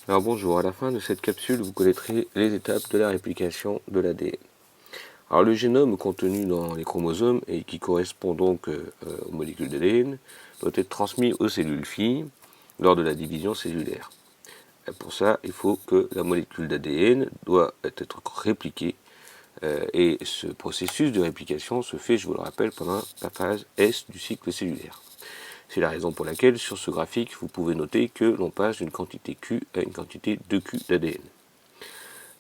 Alors bonjour, à la fin de cette capsule, vous connaîtrez les étapes de la réplication de l'ADN. Alors le génome contenu dans les chromosomes et qui correspond donc aux molécules d'ADN doit être transmis aux cellules filles lors de la division cellulaire. Et pour ça, il faut que la molécule d'ADN doit être répliquée et ce processus de réplication se fait, je vous le rappelle, pendant la phase S du cycle cellulaire. C'est la raison pour laquelle, sur ce graphique, vous pouvez noter que l'on passe d'une quantité Q à une quantité 2Q d'ADN.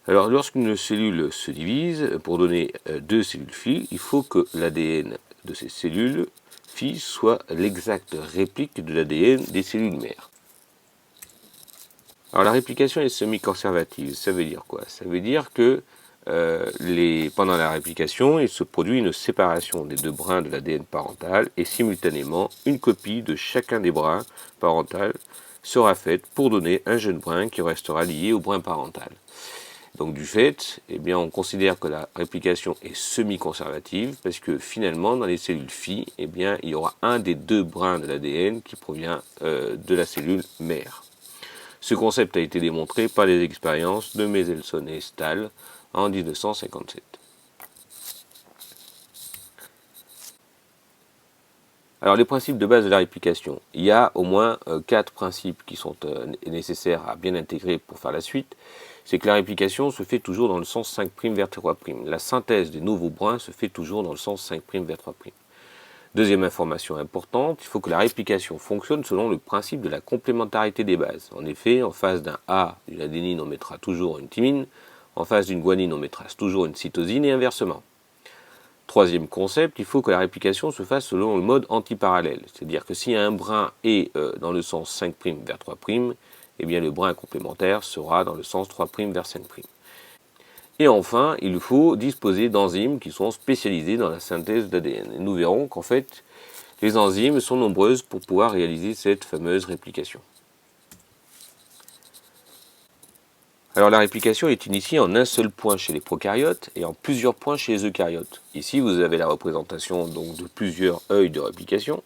Alors, lorsqu'une cellule se divise, pour donner deux cellules filles, il faut que l'ADN de ces cellules filles soit l'exacte réplique de l'ADN des cellules mères. Alors, la réplication est semi-conservative. Ça veut dire quoi? Ça veut dire que pendant la réplication, il se produit une séparation des deux brins de l'ADN parental et simultanément, une copie de chacun des brins parentaux sera faite pour donner un jeune brin qui restera lié au brin parental. Donc du fait, eh bien, on considère que la réplication est semi-conservative parce que finalement, dans les cellules filles, eh bien, il y aura un des deux brins de l'ADN qui provient de la cellule mère. Ce concept a été démontré par les expériences de Mendelssohn et Stahl en 1957. Alors les principes de base de la réplication. Il y a au moins 4 principes qui sont nécessaires à bien intégrer pour faire la suite. C'est que la réplication se fait toujours dans le sens 5' vers 3'. La synthèse des nouveaux brins se fait toujours dans le sens 5' vers 3'. Deuxième information importante, il faut que la réplication fonctionne selon le principe de la complémentarité des bases. En effet, en face d'un A, d'une adénine, on mettra toujours une thymine. En face d'une guanine, on mettra toujours une cytosine et inversement. Troisième concept, il faut que la réplication se fasse selon le mode antiparallèle. C'est-à-dire que si un brin est dans le sens 5' vers 3', eh bien le brin complémentaire sera dans le sens 3' vers 5'. Et enfin, il faut disposer d'enzymes qui sont spécialisées dans la synthèse d'ADN. Et nous verrons qu'en fait, les enzymes sont nombreuses pour pouvoir réaliser cette fameuse réplication. Alors la réplication est initiée en un seul point chez les prokaryotes et en plusieurs points chez les eucaryotes. Ici, vous avez la représentation donc de plusieurs œils de réplication.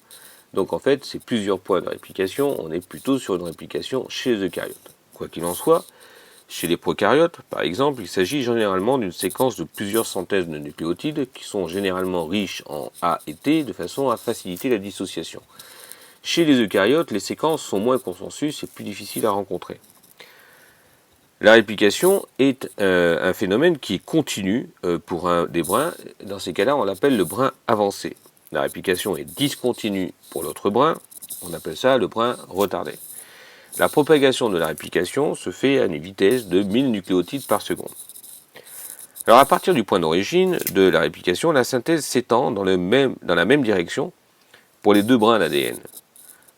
Donc en fait, c'est plusieurs points de réplication. On est plutôt sur une réplication chez les eucaryotes. Quoi qu'il en soit, chez les prokaryotes, par exemple, il s'agit généralement d'une séquence de plusieurs centaines de nucléotides qui sont généralement riches en A et T de façon à faciliter la dissociation. Chez les eucaryotes, les séquences sont moins consensus et plus difficiles à rencontrer. La réplication est un phénomène qui est continu pour un des brins. Dans ces cas-là, on l'appelle le brin avancé. La réplication est discontinue pour l'autre brin. On appelle ça le brin retardé. La propagation de la réplication se fait à une vitesse de 1000 nucléotides par seconde. Alors à partir du point d'origine de la réplication, la synthèse s'étend dans la même direction pour les deux brins d'ADN.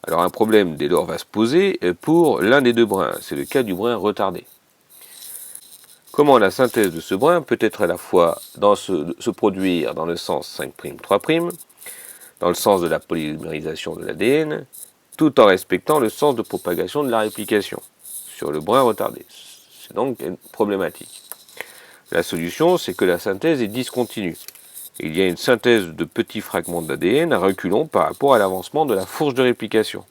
Alors un problème dès lors va se poser pour l'un des deux brins. C'est le cas du brin retardé. Comment la synthèse de ce brin peut être à la fois se produire dans le sens 5', 3', dans le sens de la polymérisation de l'ADN, tout en respectant le sens de propagation de la réplication sur le brin retardé. C'est donc une problématique. La solution, c'est que la synthèse est discontinue. Il y a une synthèse de petits fragments d'ADN à reculons par rapport à l'avancement de la fourche de réplication.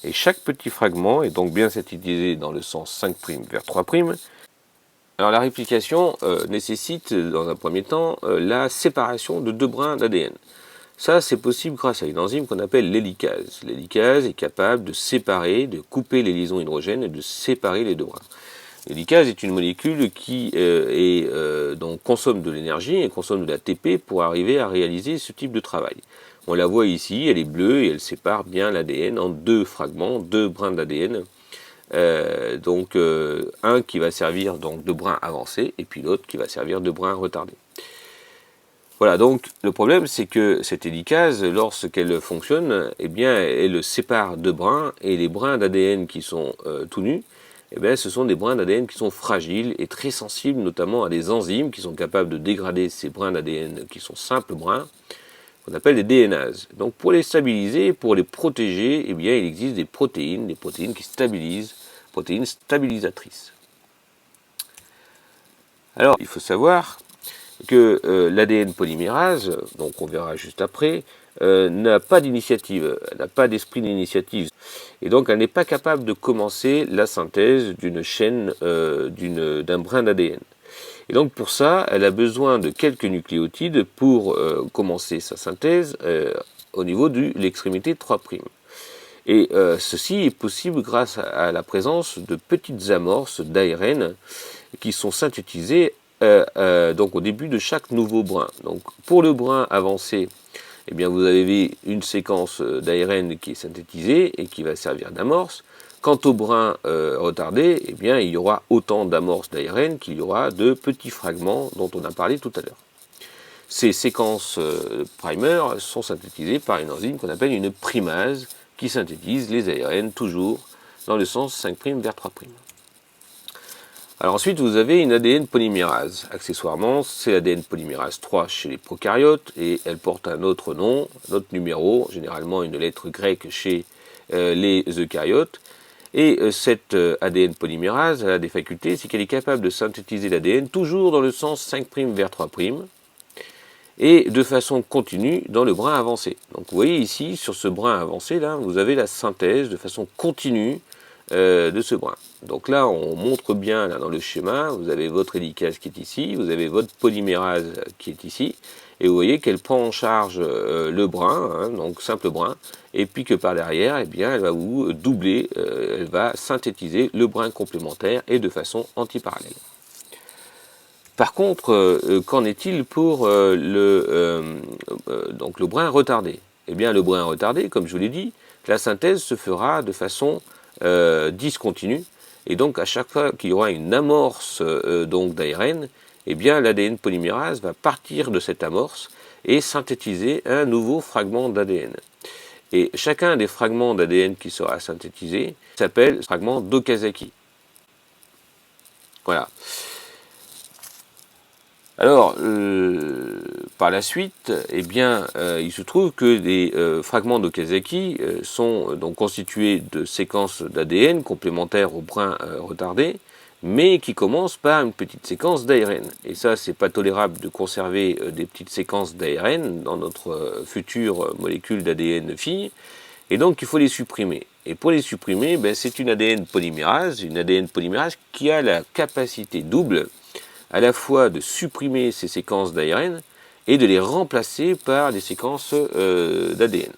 Et chaque petit fragment est donc bien synthétisé dans le sens 5' vers 3'. Alors la réplication nécessite, dans un premier temps, la séparation de deux brins d'ADN. Ça, c'est possible grâce à une enzyme qu'on appelle l'hélicase. L'hélicase est capable de séparer, de couper les liaisons hydrogènes et de séparer les deux brins. L'hélicase est une molécule qui donc consomme de l'énergie et consomme de l'ATP pour arriver à réaliser ce type de travail. On la voit ici, elle est bleue et elle sépare bien l'ADN en deux fragments, deux brins d'ADN. Un qui va servir donc de brin avancé et puis l'autre qui va servir de brin retardé. Voilà, donc le problème c'est que cette hélicase, lorsqu'elle fonctionne, eh bien elle sépare deux brins et les brins d'ADN qui sont tout nus, eh bien ce sont des brins d'ADN qui sont fragiles et très sensibles notamment à des enzymes qui sont capables de dégrader ces brins d'ADN qui sont simples brins, qu'on appelle des DNases. Donc pour les stabiliser, pour les protéger, eh bien il existe des protéines qui stabilisent, protéines stabilisatrices. Alors il faut savoir que l'ADN polymérase, donc on verra juste après, n'a pas d'initiative, n'a pas d'esprit d'initiative. Et donc elle n'est pas capable de commencer la synthèse d'une chaîne, d'un brin d'ADN. Et donc pour ça, elle a besoin de quelques nucléotides pour commencer sa synthèse au niveau de l'extrémité 3'. Et ceci est possible grâce à la présence de petites amorces d'ARN qui sont synthétisées donc au début de chaque nouveau brin. Donc pour le brin avancé, eh bien vous avez une séquence d'ARN qui est synthétisée et qui va servir d'amorce. Quant au brin retardé, eh bien il y aura autant d'amorces d'ARN qu'il y aura de petits fragments dont on a parlé tout à l'heure. Ces séquences primers sont synthétisées par une enzyme qu'on appelle une primase qui synthétise les ARN toujours dans le sens 5' vers 3'. Alors ensuite, vous avez une ADN polymérase. Accessoirement, c'est l'ADN polymérase 3 chez les prokaryotes et elle porte un autre nom, un autre numéro, généralement une lettre grecque chez les eucaryotes. Et cette ADN polymérase a des facultés, c'est qu'elle est capable de synthétiser l'ADN toujours dans le sens 5' vers 3', et de façon continue dans le brin avancé. Donc vous voyez ici, sur ce brin avancé, là, vous avez la synthèse de façon continue de ce brin. Donc là, on montre bien là, dans le schéma, vous avez votre hélicase qui est ici, vous avez votre polymérase qui est ici, et vous voyez qu'elle prend en charge le brin, hein, donc simple brin, et puis que par derrière, eh bien, elle va vous doubler, elle va synthétiser le brin complémentaire et de façon antiparallèle. Par contre, qu'en est-il pour donc le brin retardé? Eh bien, le brin retardé, comme je vous l'ai dit, la synthèse se fera de façon discontinue, et donc à chaque fois qu'il y aura une amorce donc d'ARN, eh bien l'ADN polymérase va partir de cette amorce et synthétiser un nouveau fragment d'ADN. Et chacun des fragments d'ADN qui sera synthétisé s'appelle fragment d'Okazaki. Voilà. Alors, par la suite, eh bien, il se trouve que les fragments d'Okazaki sont donc constitués de séquences d'ADN complémentaires au brin retardé, mais qui commencent par une petite séquence d'ARN. Et ça, c'est pas tolérable de conserver des petites séquences d'ARN dans notre future molécule d'ADN fille, et donc il faut les supprimer. Et pour les supprimer, ben, c'est une ADN polymérase qui a la capacité double à la fois de supprimer ces séquences d'ARN et de les remplacer par des séquences d'ADN.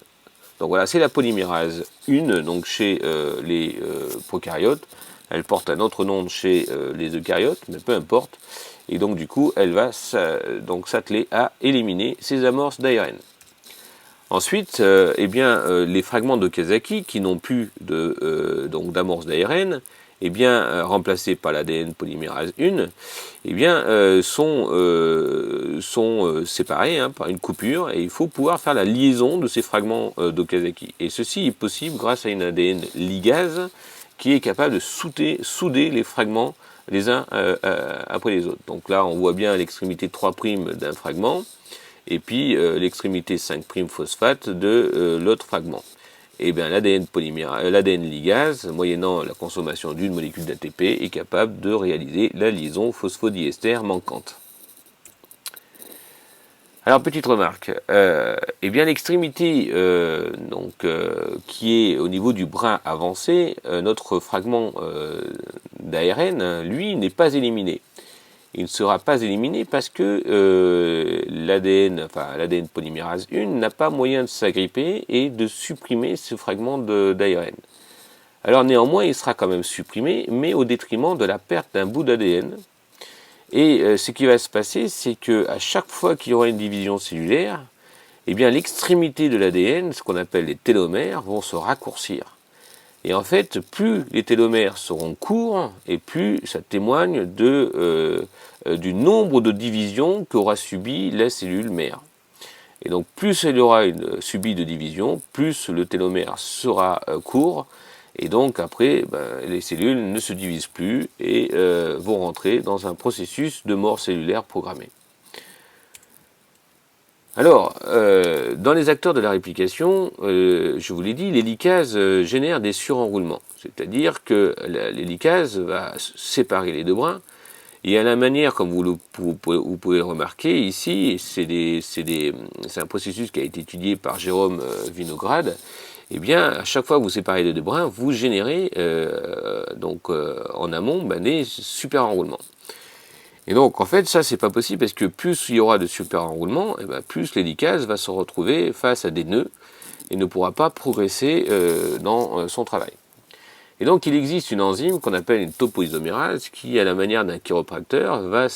Donc voilà, c'est la polymérase 1, donc chez les prokaryotes. Elle porte un autre nom chez les eucaryotes, mais peu importe. Et donc du coup, elle va s'atteler à éliminer ces amorces d'ARN. Ensuite, eh bien, les fragments d'Okazaki qui n'ont plus d'amorces d'ARN, eh bien, remplacés par l'ADN polymérase 1, eh bien, sont séparés hein, par une coupure, et il faut pouvoir faire la liaison de ces fragments d'Okazaki. Et ceci est possible grâce à une ADN ligase qui est capable de souder les fragments les uns après les autres. Donc là, on voit bien l'extrémité 3' d'un fragment, et puis l'extrémité 5' phosphate de l'autre fragment. Et bien l'ADN ligase, moyennant la consommation d'une molécule d'ATP, est capable de réaliser la liaison phosphodiester manquante. Alors petite remarque, eh bien l'extrémité qui est au niveau du brin avancé, notre fragment d'ARN, lui, n'est pas éliminé. Il ne sera pas éliminé parce que l'ADN polymérase 1 n'a pas moyen de s'agripper et de supprimer ce fragment d'ARN. Alors néanmoins, il sera quand même supprimé, mais au détriment de la perte d'un bout d'ADN. Et ce qui va se passer, c'est qu'à chaque fois qu'il y aura une division cellulaire, eh bien l'extrémité de l'ADN, ce qu'on appelle les télomères, vont se raccourcir. Et en fait, plus les télomères seront courts, et plus ça témoigne du nombre de divisions qu'aura subi la cellule mère. Et donc, plus elle aura subi de divisions, plus le télomère sera court, et donc après, les cellules ne se divisent plus et vont rentrer dans un processus de mort cellulaire programmée. Alors, dans les acteurs de la réplication, je vous l'ai dit, l'hélicase génère des surenroulements. C'est-à-dire que l'hélicase va séparer les deux brins Et à la manière, comme vous pouvez le remarquer ici, c'est un processus qui a été étudié par Jérôme Vinograd. Eh bien, à chaque fois que vous séparez les deux brins, vous générez en amont des super enroulements. Et donc, en fait, ça, c'est pas possible parce que plus il y aura de super enroulements, plus l'hélicase va se retrouver face à des nœuds et ne pourra pas progresser dans son travail. Et donc, il existe une enzyme qu'on appelle une topoisomérase qui, à la manière d'un chiropracteur, va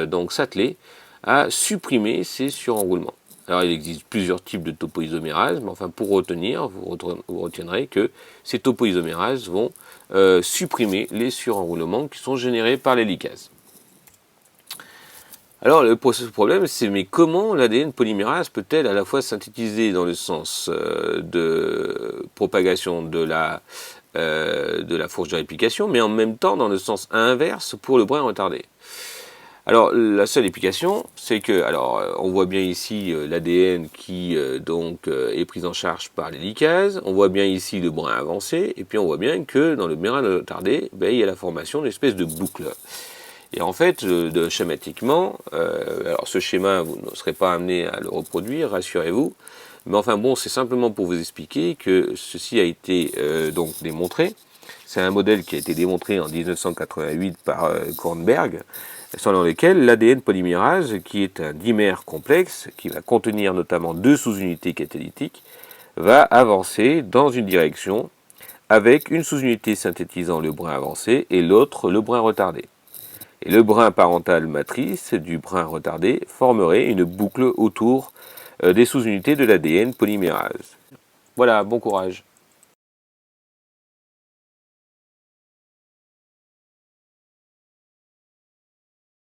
donc s'atteler à supprimer ces surenroulements. Alors, il existe plusieurs types de topoisomérases, mais enfin, pour retenir, vous retiendrez que ces topoisomérases vont supprimer les surenroulements qui sont générés par les licases. Alors, le problème, c'est mais comment l'ADN polymérase peut-elle à la fois synthétiser dans le sens de propagation de la fourche de réplication, mais en même temps dans le sens inverse pour le brin retardé? Alors, la seule explication, c'est que, on voit bien ici l'ADN qui est pris en charge par l'hélicase, on voit bien ici le brin avancé, et puis on voit bien que dans le brin retardé, il y a la formation d'une espèce de boucle. Et en fait, schématiquement, alors ce schéma, vous ne serez pas amené à le reproduire, rassurez-vous, mais enfin bon, c'est simplement pour vous expliquer que ceci a été démontré. C'est un modèle qui a été démontré en 1988 par Kornberg, selon lequel l'ADN polymérase, qui est un dimère complexe, qui va contenir notamment deux sous-unités catalytiques, va avancer dans une direction avec une sous-unité synthétisant le brin avancé et l'autre le brin retardé. Et le brin parental matrice du brin retardé formerait une boucle autour des sous-unités de l'ADN polymérase. Voilà, bon courage.